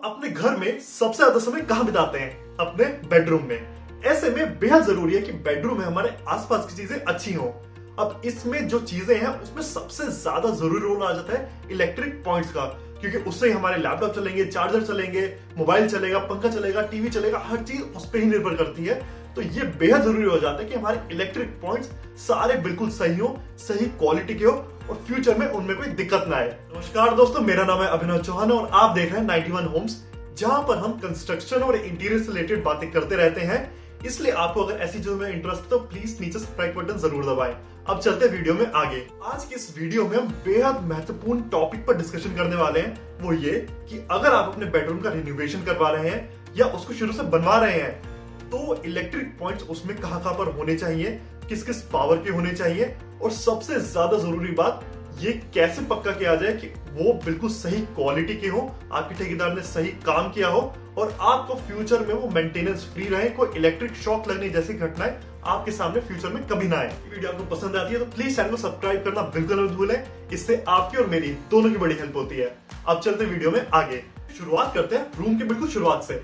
अपने घर में सबसे ज्यादा समय कहाँ बिताते हैं? अपने बेडरूम में। ऐसे में बेहद जरूरी है कि बेडरूम में हमारे आसपास की चीजें अच्छी हों। अब इसमें जो चीजें हैं उसमें सबसे ज्यादा जरूरी रोल आ जाता है इलेक्ट्रिक पॉइंट्स का, क्योंकि उससे ही हमारे लैपटॉप चलेंगे, चार्जर चलेंगे, मोबाइल चलेगा, पंखा चलेगा, टीवी चलेगा, हर चीज उस पर ही निर्भर करती है। तो ये बेहद जरूरी हो जाता है कि हमारे इलेक्ट्रिक पॉइंट्स सारे बिल्कुल सही हो, सही क्वालिटी के हो और फ्यूचर में उनमें कोई दिक्कत ना आए। नमस्कार दोस्तों, मेरा नाम है अभिनव चौहान और आप देख रहे हैं 91 होम्स, जहां पर हम कंस्ट्रक्शन और इंटीरियर से रिलेटेड बातें करते रहते हैं। इसलिए आपको अगर ऐसी चीजों में इंटरेस्ट है तो प्लीज नीचे सब्सक्राइब बटन जरूर दबाएं। अब चलते हैं वीडियो में आगे। आज की इस वीडियो में हम बेहद महत्वपूर्ण टॉपिक पर डिस्कशन करने वाले हैं। वो ये कि अगर आप अपने बेडरूम का रिनोवेशन करवा रहे हैं या उसको शुरू से बनवा रहे हैं तो इलेक्ट्रिक पॉइंट्स उसमें कहां कहां पर होने चाहिए, किस किस पावर के होने चाहिए, और सबसे ज्यादा जरूरी बात ये कैसे पक्का किया जाए कि वो बिल्कुल सही क्वालिटी के हो, आपके ठेकेदार ने सही काम किया हो और आपको फ्यूचर में वो मेंटेनेंस फ्री रहे, कोई इलेक्ट्रिक शॉक लगने जैसी घटनाएं आपके सामने फ्यूचर में कभी ना आए। वीडियो आपको पसंद आती है तो प्लीज चैनल को सब्सक्राइब करना बिल्कुल मत भूलें, इससे आपकी और मेरी दोनों की बड़ी हेल्प होती है। अब चलते वीडियो में आगे। शुरुआत करते हैं रूम के बिल्कुल शुरुआत से।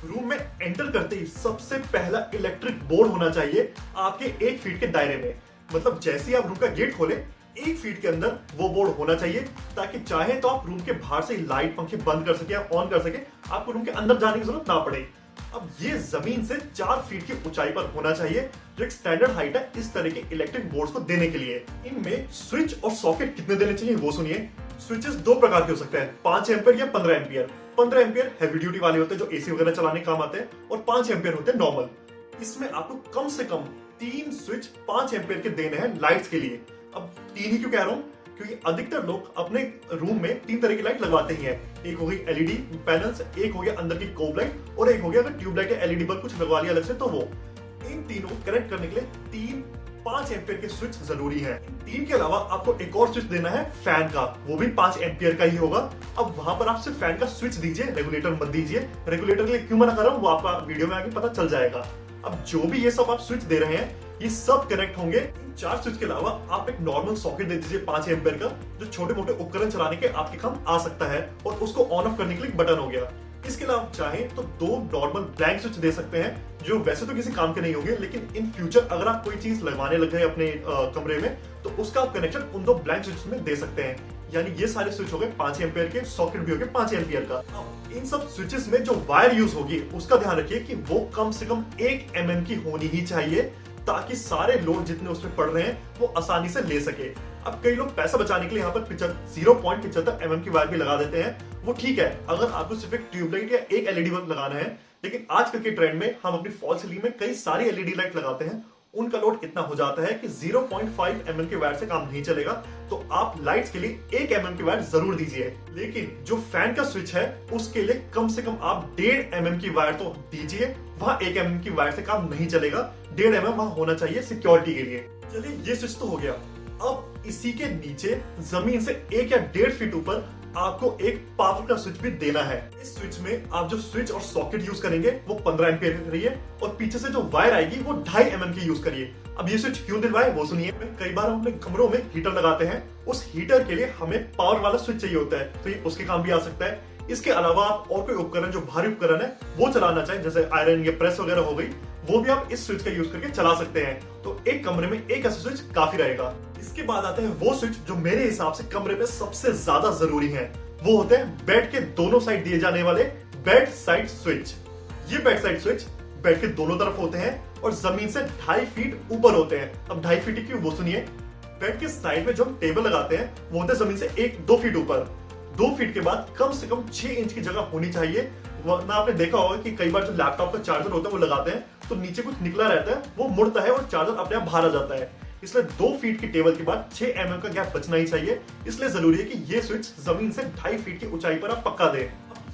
रूम में एंटर करते ही सबसे पहला इलेक्ट्रिक बोर्ड होना चाहिए आपके 1 फीट के दायरे में। मतलब जैसे ही आप रूम का गेट खोले 1 फीट के अंदर वो बोर्ड होना चाहिए, ताकि चाहे तो आप रूम के बाहर से लाइट पंखे बंद कर सके या ऑन कर सके, आपको रूम के अंदर जाने की जरूरत ना पड़े। अब ये जमीन से 4 फीट की ऊंचाई पर होना चाहिए, जो एक स्टैंडर्ड हाइट है इस तरह के इलेक्ट्रिक बोर्ड्स को देने के लिए। इनमें स्विच और सॉकेट कितने देने चाहिए वो सुनिए। स्विचेस 2 प्रकार के हो सकते हैं, 5 एम्पियर या 15 एम्पियर। 15 एम्पियर हैवी ड्यूटी वाले होते हैं जो एसी वगैरह चलाने काम आते हैं, और 5 एम्पियर होते हैं नॉर्मल। इसमें आपको कम से कम 3 स्विच 5 एम्पियर के देने हैं लाइट्स के लिए। अब 3 ही क्यों कह रहा हूं, क्योंकि अधिकतर लोग अपने रूम में 3 तरह की लाइट लगवाते ही हैं। एक हो गई एलईडी पैनल्स, एक हो गया अंदर की कोब लाइट, और एक हो गया अगर ट्यूबलाइट या एलईडी बल्ब कुछ लगवा लिया अलग से तो वो। इन तीनों कनेक्ट करने के लिए 3 5 एम्पियर के स्विच जरूरी है। 3 के अलावा आपको एक और स्विच देना है फैन का, वो भी 5 एम्पियर का ही होगा। अब वहां पर आप सिर्फ फैन का स्विच दीजिए, रेगुलेटर मत दीजिए। रेगुलेटर के लिए क्यों मना कर रहा हूं वो आपका वीडियो में आगे पता चल जाएगा। अब जो भी ये सब आप स्विच दे रहे हैं ये सब कनेक्ट होंगे। 4 स्विच के अलावा आप एक नॉर्मल सॉकेट दे दीजिए 5 एम्पियर का, जो छोटे मोटे उपकरण चलाने के आपके काम आ सकता है, और उसको ऑन ऑफ करने के लिए बटन हो गया। इसके अलावा चाहें तो 2 नॉर्मल ब्लैंक स्विच दे सकते हैं, जो वैसे तो किसी काम के नहीं होंगे, लेकिन इन फ्यूचर अगर आप कोई चीज लगवाने लग गए अपने कमरे में तो उसका आप कनेक्शन उन 2 ब्लैंक स्विच में दे सकते हैं। यानी ये सारे स्विच हो गए 5 एम्पियर के, सॉकेट भी हो गए 5 एम्पियर का। अब इन सब स्विचेस में जो वायर यूज होगी उसका ध्यान रखिए कि वो कम से कम 1 mm की होनी ही चाहिए, ताकि सारे लोड जितने उसमें पड़ रहे हैं वो आसानी से ले सके। अब कई लोग पैसा बचाने के लिए यहाँ पर 0.75 mm की वायर भी लगा देते हैं। वो ठीक है अगर आपको सिर्फ एक ट्यूबलाइट या एक एलईडी बल्ब लगाना है, लेकिन आजकल के ट्रेंड में हम अपनी फॉल सीलिंग में कई सारी एलईडी लाइट लगाते हैं, उनका लोड इतना हो जाता है कि 0.5 mm की वायर से काम नहीं चलेगा। तो आप लाइट्स के लिए 1 mm की वायर जरूर दीजिए, लेकिन जो फैन का स्विच है उसके लिए कम से कम आप 1.5 mm की वायर तो दीजिए। वहां 1 mm की वायर से काम नहीं चलेगा, 1.5 mm वहां होना चाहिए सिक्योरिटी के लिए। चलिए ये स्विच तो हो गया। अब इसी के नीचे जमीन से 1 या 1.5 फीट ऊपर आपको एक पावर का स्विच भी देना है। इस स्विच में आप जो स्विच और सॉकेट यूज करेंगे वो 15 एम्पियर की करिए, और पीछे से जो वायर आएगी वो 2.5 mm की यूज करिए। अब ये स्विच क्यों दिलवाए वो सुनिए। कई बार हम अपने कमरों में हीटर लगाते हैं, उस हीटर के लिए हमें पावर वाला स्विच चाहिए होता है, तो ये उसके काम भी आ सकता है। इसके अलावा आप और कोई उपकरण जो भारी उपकरण है वो चलाना चाहें, जैसे आयरन या प्रेस वगैरह हो गई, वो भी आप इस स्विच का यूज करके चला सकते हैं। तो एक कमरे में एक ऐसा स्विच काफी रहेगा। इसके बाद आते हैं वो स्विच जो मेरे हिसाब से कमरे में सबसे ज्यादा जरूरी है। वो होते हैं बेड के दोनों साइड दिए जाने वाले बेड साइड स्विच। ये बेड साइड स्विच बेड के दोनों तरफ होते हैं और जमीन से 2.5 फीट ऊपर होते हैं। अब 2.5 फीट क्यों वो सुनिए। बेड के साइड में जो हम टेबल लगाते हैं वो होते हैं जमीन से 1-2 फीट ऊपर। 2 फीट के बाद कम से कम 6 इंच की जगह होनी चाहिए, वरना आपने देखा होगा कि कई बार जो लैपटॉप का चार्जर होता है वो लगाते हैं तो नीचे कुछ निकला रहता है, वो मुड़ता है और चार्जर अपने आप बाहर आ जाता है। इसलिए 2 फीट की टेबल के बाद 6 mm का गैप बचना ही चाहिए। इसलिए जरूरी है कि ये स्विच जमीन से 2.5 फीट की ऊंचाई पर आप पक्का दें।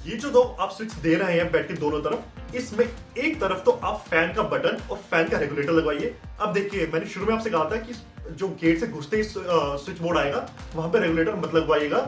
ये जो 2 आप स्विच दे रहे हैं बेड के दोनों तरफ, इसमें एक तरफ तो आप फैन का बटन और फैन का रेगुलेटर लगवाइए। अब देखिए मैंने शुरू में आपसे कहा था कि जो गेट से घुसते ही स्विच बोर्ड आएगा वहां पे रेगुलेटर मत लगवाइएगा,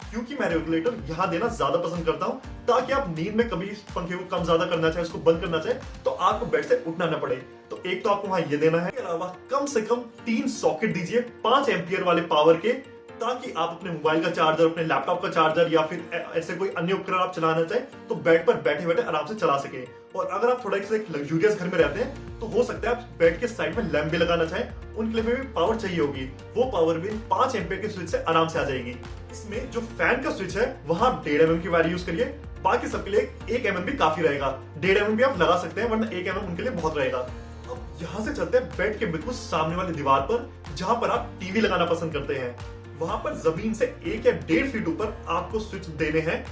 क्योंकि मैं रेगुलेटर यहाँ देना ज्यादा पसंद करता हूँ, ताकि आप नींद में कभी पंखे को कम ज्यादा करना चाहे, उसको बंद करना चाहे तो आपको बेड से उठना न पड़े। तो एक तो आपको वहां ये देना है। इसके अलावा कम से कम 3 सॉकेट दीजिए 5 एम्पियर वाले पावर के, ताकि आप अपने मोबाइल का चार्जर, अपने लैपटॉप का चार्जर या फिर ऐसे कोई अन्य उपकरण आप चलाना चाहें तो बेड पर बैठे बैठे आराम से चला सके। और अगर आप थोड़ा सा एक लग्जूरियस घर में रहते हैं तो हो सकता है आप बेड के साइड में लैंप भी लगाना चाहें, उनके लिए भी पावर चाहिए होगी, वो पावर भी 5 एम्पीयर के स्विच से आराम से आ जाएगी। इसमें जो फैन का स्विच है वहां 1.5 mm की वायर यूज करिए, बाकी सबके लिए 1 mm भी काफी रहेगा। 1.5 mm भी आप लगा सकते हैं, वरना 1 mm उनके लिए बहुत रहेगा। अब यहाँ से चलते हैं बेड के बिल्कुल सामने वाली दीवार पर, जहां पर आप टीवी लगाना पसंद करते हैं। वहां पर जमीन से 1 या 1.5 फीट ऊपर आपको स्विच देने हैं,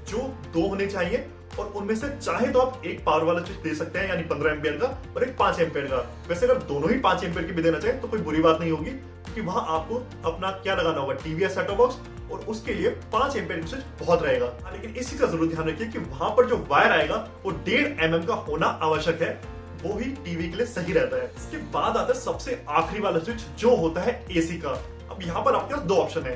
जो 2 होने चाहिए, और उनमें से चाहे तो आप एक पावर वाला स्विच दे सकते हैं, यानी 15 एम्पियर का और एक 5 एम्पियर का। वैसे अगर दोनों ही 5 एम्पियर की भी देना चाहे तो कोई बुरी बात नहीं होगी, क्योंकि वहां आपको अपना क्या लगाना होगा, टीवी या सेट टॉप बॉक्स, और उसके लिए 5 एम्पियर का स्विच बहुत रहेगा। लेकिन इस चीज का जरूर ध्यान रखिए कि वहां पर जो वायर आएगा वो 1.5 mm का होना आवश्यक है, वो ही टीवी के लिए सही रहता है। इसके बाद आता है सबसे आखिरी वाला स्विच, जो होता है एसी का। अब यहाँ पर आपके पास 2 ऑप्शन है।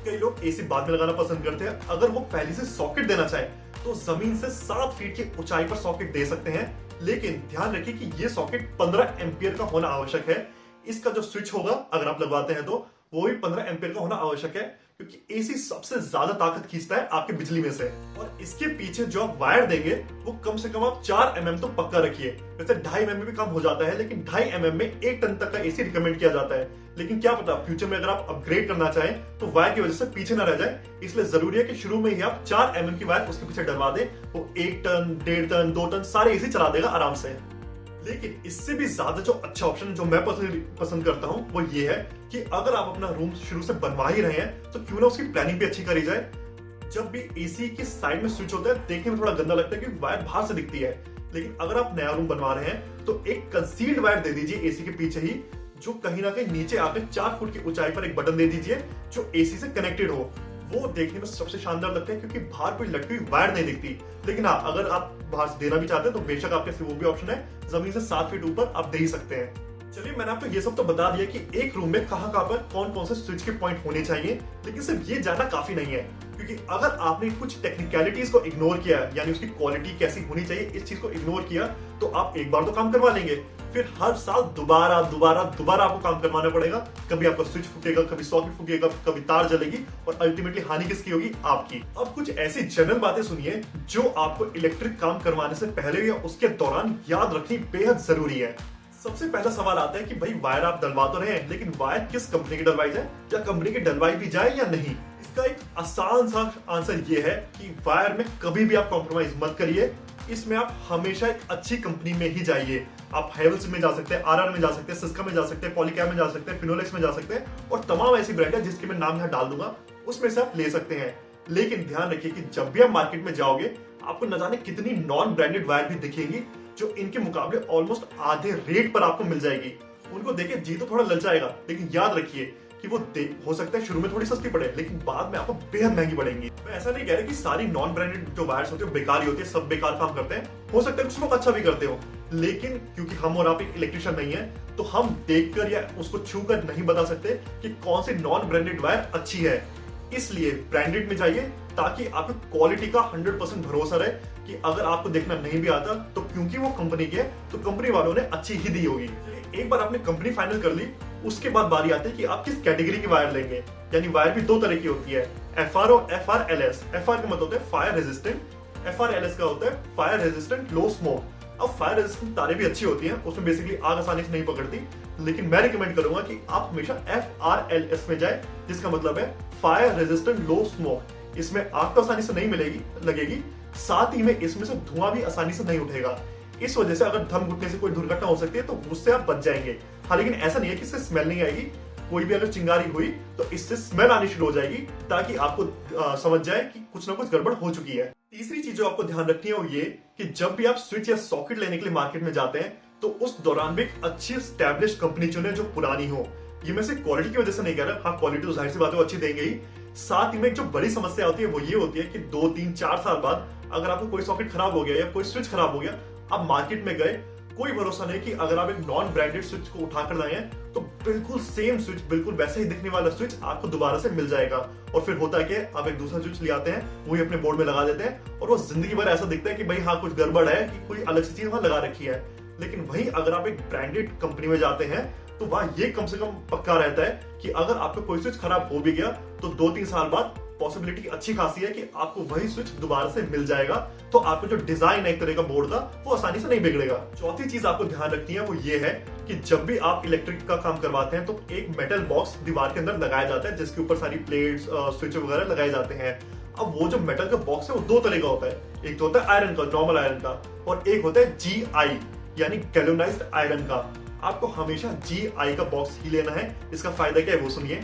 कई लोग एसी बाद में लगाना पसंद करते हैं, अगर वो पहले से सॉकेट देना चाहे तो जमीन से 7 फीट की ऊंचाई पर सॉकेट दे सकते हैं, लेकिन ध्यान रखिए कि ये सॉकेट 15 एम्पियर का होना आवश्यक है। इसका जो स्विच होगा अगर आप लगवाते हैं तो वो भी 15 एम्पियर का होना आवश्यक है, क्योंकि एसी सबसे ज्यादा ताकत खींचता है आपके बिजली में से। और इसके पीछे जो आप वायर देंगे वो कम से कम आप 4 mm तो पक्का रखिए। वैसे 2.5 mm भी कम हो जाता है, लेकिन 2.5 mm में 1 टन तक का एसी रिकमेंड किया जाता है। लेकिन क्या पता फ्यूचर में अगर आप अपग्रेड करना चाहें तो वायर की वजह से पीछे ना रह जाए, इसलिए जरूरी है कि शुरू में ही आप 4 mm की वायर उसके पीछे डलवा दें। वो 1 टन, 1.5 टन, 2 टन सारे एसी चला देगा आराम से। लेकिन इससे भी ज्यादा जो अच्छा ऑप्शन जो मैं पसंद करता हूं वो ये है कि अगर आप अपना रूम शुरू से बनवा ही रहे हैं तो क्यों ना उसकी प्लानिंग भी अच्छी करी जाए। जब भी एसी की साइड में स्विच होता है देखने में थोड़ा गंदा लगता है क्योंकि वायर बाहर से दिखती है, लेकिन अगर आप नया रूम बनवा रहे हैं तो एक कंसील्ड वायर दे दीजिए एसी के पीछे ही, जो कहीं ना कहीं नीचे आकर 4 फुट की ऊंचाई पर एक बटन दे दीजिए जो एसी से कनेक्टेड हो। वो देखने में सबसे शानदार लगता है क्योंकि बाहर कोई लटकी हुई वायर नहीं दिखती। लेकिन हाँ, अगर आप बाहर से देना भी चाहते हैं तो बेशक आपके पास वो भी ऑप्शन है, जमीन से 7 फीट ऊपर आप दे ही सकते हैं। चलिए, मैंने आपको ये सब तो बता दिया कि एक रूम में कहाँ पर कौन कौन से स्विच के पॉइंट होने चाहिए, लेकिन सिर्फ ये जानना काफी नहीं है, क्योंकि अगर आपने कुछ टेक्निकलिटीज को इग्नोर किया, यानी उसकी क्वालिटी कैसी होनी चाहिए इस चीज को इग्नोर किया, तो आप एक बार तो काम करवा लेंगे, फिर हर साल दोबारा आपको काम करवाना पड़ेगा। कभी आपका स्विच फूकेगा, कभी सॉकेट फूकेगा, कभी तार जलेगी, और अल्टीमेटली हानि किसकी होगी? आपकी। अब कुछ ऐसी जनरल बातें सुनिए जो आपको इलेक्ट्रिक काम करवाने से पहले या उसके दौरान याद रखनी बेहद जरूरी है। सबसे पहला सवाल आता है कि भाई वायर आप डलवा तो रहे हैं, लेकिन वायर किस कंपनी की डलवाई जाए, या कंपनी की डलवाई भी जाए या नहीं। इसका एक आसान सा आंसर ये है कि वायर में कभी भी आप कॉम्प्रोमाइज मत करिए। इसमें आप हमेशा एक अच्छी कंपनी में ही जाइए। आप हेवल्स में जा सकते हैं, आरआर में जा सकते हैं, सिस्का में जा सकते हैं, पॉलीकैब में जा सकते हैं, फिनोलेक्स में जा सकते हैं, और तमाम ऐसी ब्रांड है जिसके मैं नाम यहाँ डाल दूंगा, उसमें से आप ले सकते हैं। लेकिन ध्यान रखिए कि जब भी आप मार्केट में जाओगे आपको न जाने कितनी नॉन ब्रांडेड वायर भी दिखेंगी जो इनके मुकाबले ऑलमोस्ट आधे रेट पर आपको मिल जाएगी। उनको देखे जी तो थोड़ा ललचाएगा, लेकिन याद रखिए कि वो हो सकता है शुरू में थोड़ी सस्ती पड़े, लेकिन बाद में आपको बेहद महंगी पड़ेंगी। मैं ऐसा नहीं कह रहा कि सारी नॉन ब्रांडेड जो वायर्स होती है बेकार ही होती है, सब बेकार काम करते हैं। हो सकता है कुछ लोग अच्छा भी करते हो, लेकिन क्योंकि हम और आप एक इलेक्ट्रिशियन नहीं है तो हम देखकर या उसको छू कर नहीं बता सकते कि कौन सी नॉन ब्रांडेड वायर अच्छी है। इसलिए ब्रांडेड में जाइए ताकि आपको क्वालिटी का 100% भरोसा रहे कि अगर आपको देखना नहीं भी आता तो क्योंकि वो कंपनी की है तो कंपनी वालों ने अच्छी ही दी होगी। एक बार आपने कंपनी फाइनल कर ली, उसके बाद बारी आती है कि आप किस कैटेगरी की वायर लेंगे। यानी वायर भी 2 तरह की होती है, FR और FRLS। FR का मतलब होता है फायर रेजिस्टेंट, FRLS का होता है फायर रेजिस्टेंट लो स्मोक। अब फायर रेजिस्टेंट तारें भी अच्छी होती हैं, उसमें बेसिकली आग आसानी से नहीं पकड़ती, लेकिन मैं रिकमेंड करूंगा कि आप हमेशा FRLS में जाए, जिसका मतलब है फायर रेजिस्टेंट लो स्मोक। इसमें आग तो आसानी से नहीं लगेगी, साथ ही में इसमें से धुआं भी आसानी से नहीं उठेगा। इस वजह से अगर दम घुटने से कोई दुर्घटना हो सकती है तो उससे आप बच जाएंगे। हाँ, लेकिन ऐसा नहीं है कि इससे स्मेल नहीं आएगी। कोई भी अगर चिंगारी हुई तो इससे स्मेल आनी शुरू हो जाएगी, ताकि आपको समझ जाए कि कुछ ना कुछ गड़बड़ हो चुकी है। तीसरी चीज जो आपको ध्यान रखनी है वो ये कि जब भी आप स्विच या सॉकेट लेने के लिए मार्केट में जाते हैं तो उस दौरान भी एक अच्छी एस्टैब्लिश कंपनी चुने जो पुरानी हो। ये मैं सिर्फ क्वालिटी की वजह से नहीं कह रहा, हाँ क्वालिटी तो जाहिर सी बात है वो अच्छी देंगे ही। साथ ही में जो बड़ी समस्या होती है वो ये होती है कि 2, 3, 4 साल बाद अगर आपको कोई सॉकेट खराब हो गया या कोई स्विच खराब हो गया, आप मार्केट में गए, कोई भरोसा नहीं कि अगर आप एक नॉन ब्रांडेड स्विच को उठाकर लाए हैं तो बिल्कुल सेम स्विच, बिल्कुल वैसे ही दिखने वाला स्विच आपको दोबारा से मिल जाएगा। और फिर होता है कि आप एक दूसरा स्विच ले आते हैं, वही अपने बोर्ड में लगा देते हैं, और वो जिंदगी भर ऐसा दिखता है कि भाई हाँ कुछ गड़बड़ है, कि कोई अलग सी चीज वहां लगा रखी है। लेकिन वहीं अगर आप एक ब्रांडेड कंपनी में जाते हैं तो वहां ये कम से कम पक्का रहता है कि अगर आपका कोई स्विच खराब हो भी गया तो 2-3 साल बाद पॉसिबिलिटी अच्छी खासी है कि आपको वही स्विच दोबारा से मिल जाएगा। तो आपका जो डिजाइन है एक तरह का बोर्ड का, वो आसानी से नहीं बिगड़ेगा। चौथी चीज आपको ध्यान रखनी है वो ये है कि जब भी आप इलेक्ट्रिक का काम करवाते हैं तो एक मेटल बॉक्स दीवार के अंदर लगाया जाता है जिसके ऊपर सारी प्लेट्स स्विच वगैरह लगाए जाते हैं। अब वो जो मेटल का बॉक्स है वो 2 तरह का होता है, एक तो होता है आयरन का, नॉर्मल आयरन का, और एक होता है GI यानी गैल्वेनाइज्ड आयरन का। आपको हमेशा GI का बॉक्स ही लेना है। इसका फायदा क्या है वो सुनिए।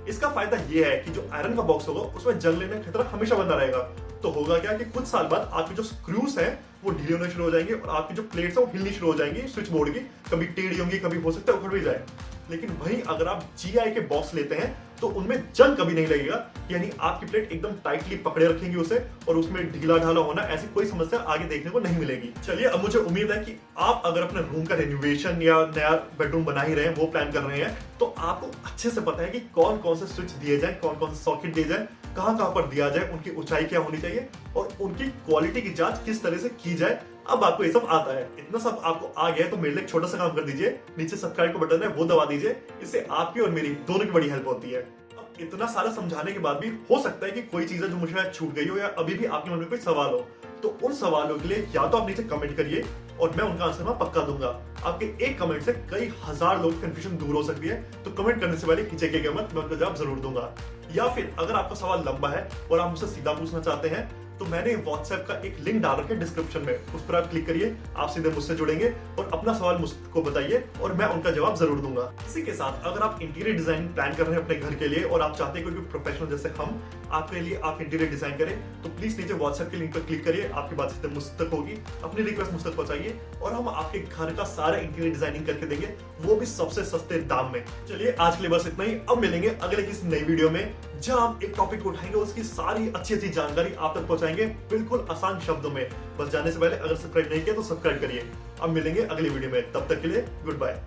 इसका फायदा ये है कि जो आयरन का बॉक्स होगा उसमें जंग लेने का खतरा हमेशा बना रहेगा। तो होगा क्या कि कुछ साल बाद आपके जो स्क्रूज हैं वो ढीले होने शुरू हो जाएंगे और आपकी जो प्लेट्स है वो हिलनी शुरू हो जाएंगी स्विच बोर्ड की, कभी टेढ़ी होंगी, कभी हो सकता है उखड़ भी जाए। लेकिन वहीं अगर आप GI के बॉक्स लेते हैं तो उनमें जंग कभी नहीं लगेगा, यानी आपकी प्लेट एकदम टाइटली पकड़े रखेंगे उसे और उसमें ढीला ढाला होना ऐसी कोई समस्या आगे देखने को नहीं मिलेगी। चलिए, अब मुझे उम्मीद है कि आप अगर अपने रूम का रेनोवेशन या नया बेडरूम बना ही रहे हैं, वो प्लान कर रहे हैं, तो आपको अच्छे से पता है कि कौन कौन से स्विच दिए जाए, कौन कौन से सॉकेट दिए जाए, कहां कहां पर दिया जाए, उनकी ऊंचाई क्या होनी चाहिए और उनकी क्वालिटी की जांच किस तरह से की जाए। अब आपको ये सब आता है। इतना सब आपको आ गया है तो मेरे लिए एक छोटा सा काम कर दीजिए, नीचे सब्सक्राइब का बटन है वो दबा दीजिए। इससे आपकी और मेरी दोनों की बड़ी हेल्प होती है। अब इतना सारा समझाने के बाद भी हो सकता है कि कोई चीज है जो मुझे छूट गई हो या अभी भी आपके मन में कोई सवाल हो, तो उन सवालों के लिए या तो आप नीचे कमेंट करिए और मैं उनका आंसर मैं पक्का दूंगा। आपके एक कमेंट से कई हजार लोग कंफ्यूजन दूर हो सकती है, तो कमेंट करने से पहले हिचकिएगा मत, मैं उनका जवाब जरूर दूंगा। या फिर अगर आपका सवाल लंबा है और आप मुझसे सीधा पूछना चाहते हैं तो मैंने व्हाट्सएप का एक लिंक डाल रखा है डिस्क्रिप्शन में, उस पर आप क्लिक करिए, आप सीधे मुझसे जुड़ेंगे और अपना सवाल मुझको बताइए और मैं उनका जवाब जरूर दूंगा। इसी के साथ अगर आप इंटीरियर डिजाइन प्लान कर रहे हैं अपने घर के लिए और आप चाहते हैं कोई प्रोफेशनल जैसे हम आपके लिए आप इंटीरियर डिजाइन करें, तो प्लीज नीचे व्हाट्सएप के लिंक पर क्लिक करिए, आपकी बात सीधे मुझ तक होगी, अपनी रिक्वेस्ट मुझ तक पहुंचाइए और हम आपके घर का सारा इंटीरियर डिजाइनिंग करके देंगे, वो भी सबसे सस्ते दाम में। चलिए, आज के लिए बस इतना ही। अब मिलेंगे अगले किसी नई वीडियो में जहां हम एक टॉपिक उठाएंगे, उसकी सारी अच्छी अच्छी जानकारी आप तक पहुंचाएंगे बिल्कुल आसान शब्दों में। बस जाने से पहले अगर सब्सक्राइब नहीं किया तो सब्सक्राइब करिए। अब मिलेंगे अगली वीडियो में, तब तक के लिए गुड बाय।